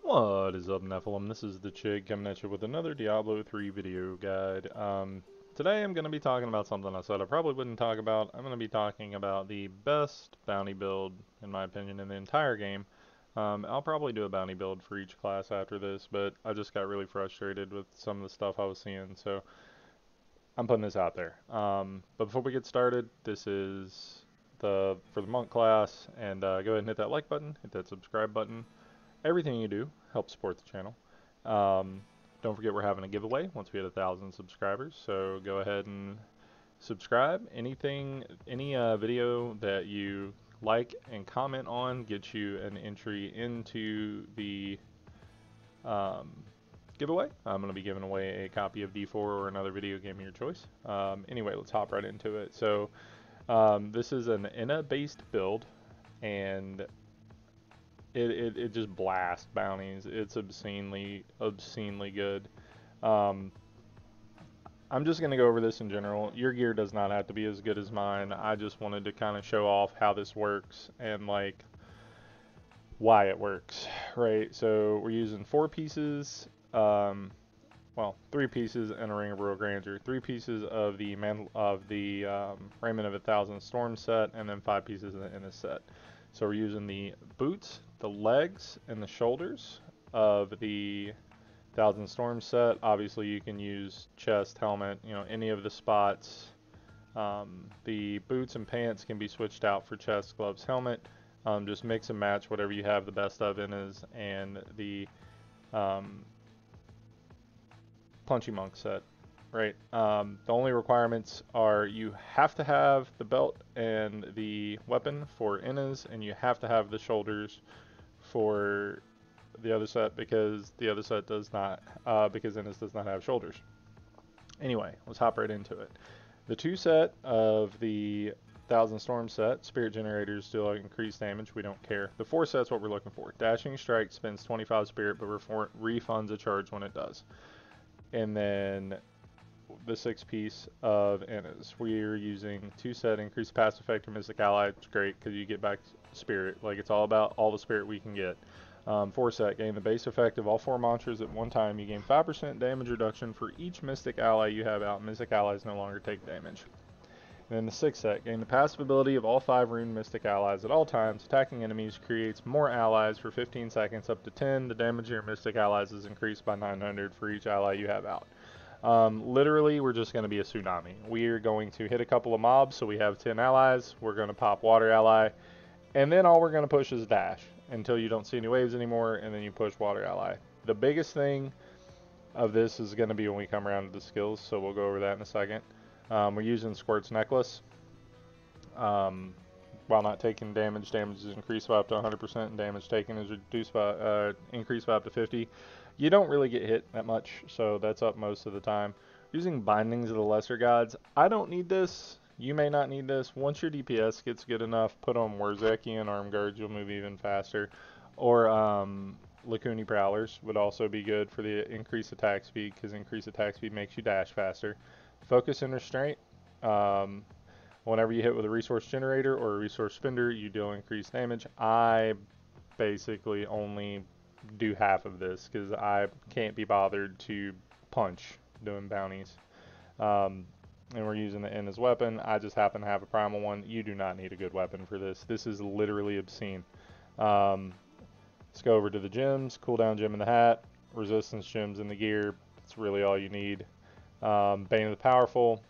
What is up, Nephilim? This is the Chig coming at you with another Diablo 3 video guide. Today I'm going to be talking about something I said I probably wouldn't talk about. I'm going to be talking about the best bounty build, in my opinion, in the entire game. I'll probably do a bounty build for each class after this, but I just got really frustrated with some of the stuff I was seeing, so I'm putting this out there. But before we get started, this is for the monk class, and go ahead and hit that like button, hit that subscribe button. Everything you do helps support the channel. Um, don't forget we're having a giveaway once we hit 1,000 subscribers, so go ahead and subscribe. Any video that you like and comment on gets you an entry into the um, giveaway. I'm going to be giving away a copy of D4 or another video game of your choice. Anyway, let's hop right into it. So this is an ENA-based build, and it just blasts bounties. It's obscenely good. Um, I'm just going to go over this in general. Your gear does not have to be as good as mine. I just wanted to kind of show off how this works and like why it works, right? So we're using 4 pieces, well, 3 pieces and a Ring of Royal Grandeur, 3 pieces of the Raiment of 1,000 Storm set, and then 5 pieces in a set. So we're using the boots, the legs, and the shoulders of the 1,000 Storm set. Obviously, you can use chest, helmet, any of the spots. The boots and pants can be switched out for chest, gloves, helmet. Just mix and match whatever you have the best of in is, and the Punchy Monk set, right? The only requirements are you have to have the belt and the weapon for Innas, and you have to have the shoulders for the other set because the other set does not, because Innas does not have shoulders. Anyway, let's hop right into it. The 2 set of the 1,000 Storm set, Spirit Generators do increased damage, we don't care. The 4 set's what we're looking for. Dashing Strike spends 25 Spirit, but refunds a charge when it does. And then the 6 piece of Innas. We're using 2 set increased passive effect for Mystic Ally. It's great because you get back Spirit. Like, it's all about all the Spirit we can get. 4 set, gain the base effect of all 4 monsters at one time. You gain 5% damage reduction for each Mystic Ally you have out. Mystic Allies no longer take damage. And then the 6 set, gain the passive ability of all 5 rune Mystic Allies at all times. Attacking enemies creates more allies for 15 seconds up to 10. The damage of your Mystic Allies is increased by 900 for each ally you have out. Literally, we're just going to be a tsunami. We're going to hit a couple of mobs, so we have 10 allies. We're going to pop Water Ally, and then all we're going to push is Dash until you don't see any waves anymore, and then you push Water Ally. The biggest thing of this is going to be when we come around to the skills, so we'll go over that in a second. We're using Squirt's Necklace. While not taking damage, damage is increased by up to 100%, and damage taken is reduced by increased by up to 50. You don't really get hit that much, so that's up most of the time. Using Bindings of the Lesser Gods, I don't need this. You may not need this. Once your DPS gets good enough, put on Warzeki and Arm Guards, you'll move even faster. Or Lacuni Prowlers would also be good for the increased attack speed, because increased attack speed makes you dash faster. Focus and Restraint. Whenever you hit with a resource generator or a resource spender, you deal increased damage. I basically only do half of this because I can't be bothered to punch doing bounties. And we're using the N as weapon. I just happen to have a primal one. You do not need a good weapon for this. This is literally obscene. Let's go over to the gems. Cooldown gem in the hat. Resistance gems in the gear. That's really all you need. Bane of the Powerful.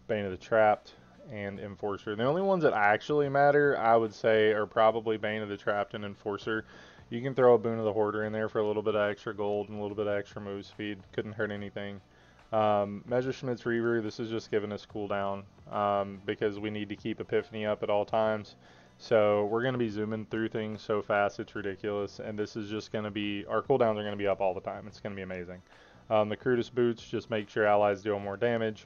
Bane of the Trapped, and Enforcer. The only ones that actually matter, I would say, are probably Bane of the Trapped and Enforcer. You can throw a Boon of the Hoarder in there for a little bit of extra gold and a little bit of extra move speed. Couldn't hurt anything. Messerschmitt's Reaver, this is just giving us cooldown because we need to keep Epiphany up at all times. So we're going to be zooming through things so fast it's ridiculous, and this is just going to be, our cooldowns are going to be up all the time. It's going to be amazing. The Crudest Boots just make sure allies deal more damage.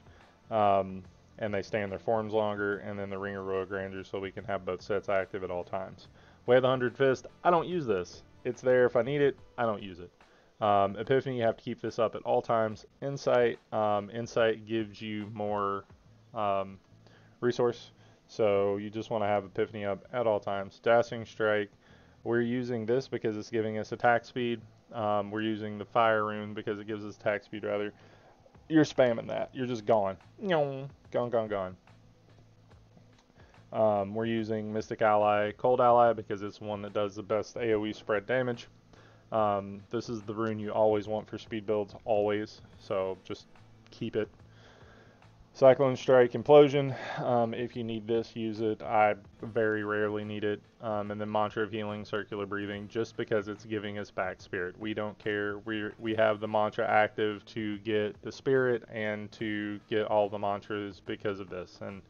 And they stay in their forms longer, and then the Ring of Royal Grandeur so we can have both sets active at all times. Way of the 100 Fist, I don't use this. It's there if I need it, I don't use it. Epiphany, you have to keep this up at all times. Insight, Insight gives you more resource, so you just want to have Epiphany up at all times. Dashing Strike, We're using this because it's giving us attack speed. We're using the fire rune because it gives us attack speed rather. You're spamming that. You're just gone. Gone, gone, gone. We're using Mystic Ally, Cold Ally because it's one that does the best AoE spread damage. This is the rune you always want for speed builds, always. So just keep it. Cyclone Strike, Implosion. If you need this, use it. I very rarely need it. And then Mantra of Healing, Circular Breathing, just because it's giving us back Spirit. We don't care. We have the mantra active to get the Spirit and to get all the mantras because of this. And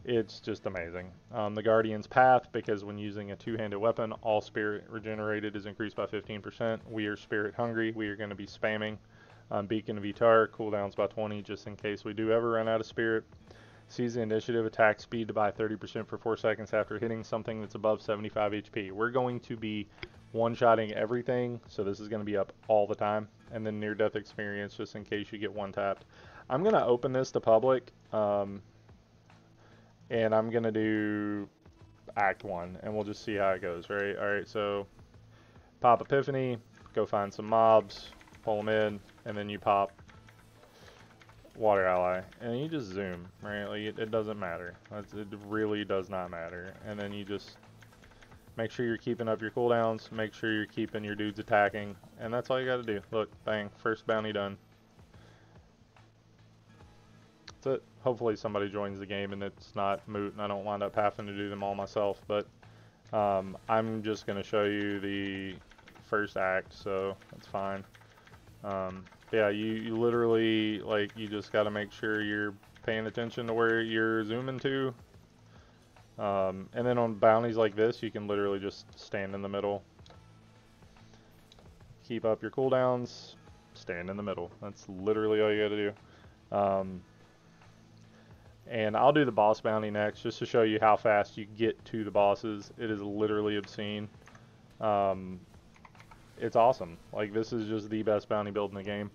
it's just amazing. The Guardian's Path, because when using a two-handed weapon, all Spirit regenerated is increased by 15%. We are Spirit hungry. We are going to be spamming. Beacon of Etar, cooldowns by 20 just in case we do ever run out of Spirit. Seize the Initiative, attack speed by 30% for 4 seconds after hitting something that's above 75 HP. We're going to be one-shotting everything, so this is going to be up all the time. And then Near-Death Experience just in case you get one-tapped. I'm going to open this to public, and I'm going to do Act 1, and we'll just see how it goes, right? Alright, so pop Epiphany, go find some mobs, pull them in, and then you pop Water Ally, and you just zoom, right? Like it doesn't matter. It really does not matter. And then you just make sure you're keeping up your cooldowns, make sure you're keeping your dudes attacking, and that's all you gotta do. Look, bang, first bounty done. That's it. Hopefully somebody joins the game and it's not moot and I don't wind up having to do them all myself, but I'm just gonna show you the first act, so that's fine. Yeah, you literally, like, you just got to make sure you're paying attention to where you're zooming to. And then on bounties like this, you can literally just stand in the middle. Keep up your cooldowns, stand in the middle. That's literally all you got to do. And I'll do the boss bounty next, just to show you how fast you get to the bosses. It is literally obscene. It's awesome. Like, this is just the best bounty build in the game.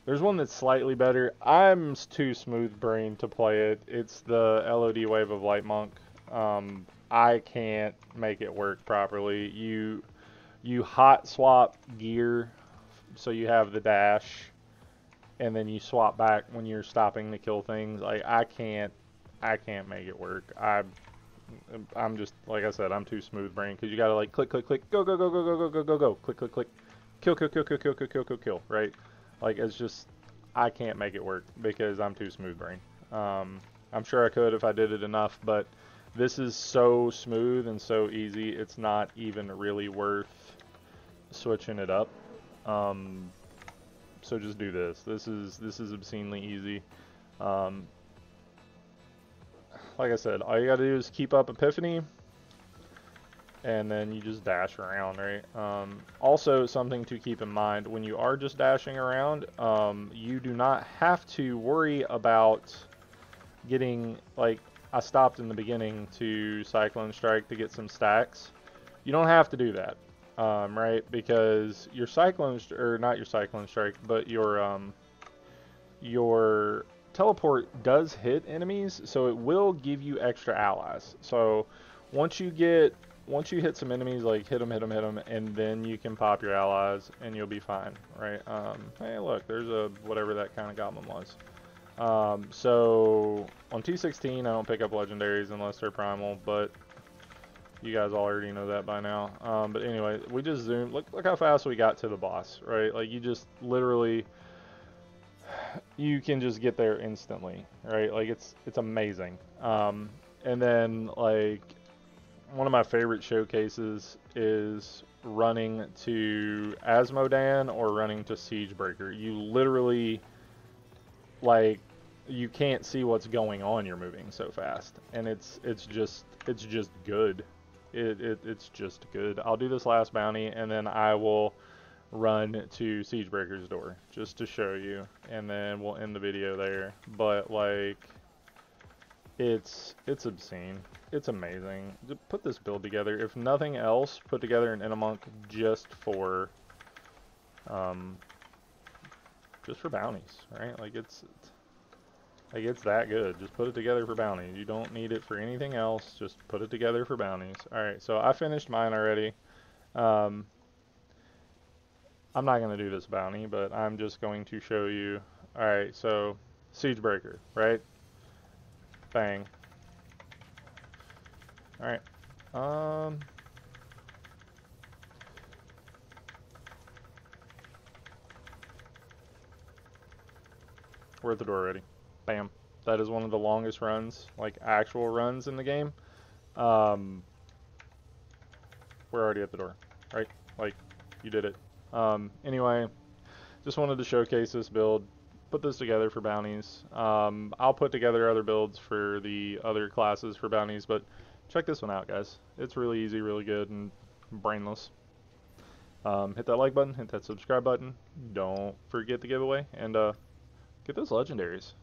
There's one that's slightly better. I'm too smooth-brained to play it. It's the LOD Wave of Light Monk. I can't make it work properly. You hot swap gear, so you have the dash, and then you swap back when you're stopping to kill things. Like, I can't make it work. I'm just, like I said, I'm too smooth brain because you gotta like click, click, click, go, go, go, go, go, go, go, go, go, click, click, click, kill, kill, kill, kill, kill, kill, kill, kill, kill, right? Like, it's just, I can't make it work because I'm too smooth brain. I'm sure I could if I did it enough, but this is so smooth and so easy, it's not even really worth switching it up. So just do this. This is obscenely easy. Like I said, all you gotta do is keep up Epiphany, and then you just dash around, right? Also, something to keep in mind, when you are just dashing around, you do not have to worry about getting, like, I stopped in the beginning to Cyclone Strike to get some stacks. You don't have to do that, right? Because your Cyclone, or not your Cyclone Strike, but your teleport does hit enemies, so it will give you extra allies. So once you hit some enemies, like hit them, and then you can pop your allies, and you'll be fine, right? Hey, look, there's a whatever that kind of goblin was. So on T16, I don't pick up legendaries unless they're primal, but you guys already know that by now. But anyway, we just zoomed. Look how fast we got to the boss, right? Like, you just literally, you can just get there instantly, right? Like, it's amazing. And then, like, one of my favorite showcases is running to Asmodan or running to Siegebreaker. You literally, like, you can't see what's going on. You're moving so fast, and it's just good. It's just good. I'll do this last bounty, and then I will run to Siegebreaker's door just to show you, and then we'll end the video there. But, like, it's obscene. It's amazing. Just put this build together. If nothing else, put together an Inamonk just for bounties, right? Like, it's Like, it's that good. Just put it together for bounties. You don't need it for anything else. Just put it together for bounties. Alright, so I finished mine already. Um, I'm not going to do this bounty, but I'm just going to show you. Alright, so Siege Breaker, right? Bang. Alright. We're at the door already. Bam. That is one of the longest runs, like actual runs in the game. Um, we're already at the door, right? Like, you did it. Anyway, just wanted to showcase this build. Put this together for bounties. I'll put together other builds for the other classes for bounties, but check this one out, guys. It's really easy, really good, and brainless. Hit that like button, hit that subscribe button. Don't forget the giveaway, and get those legendaries.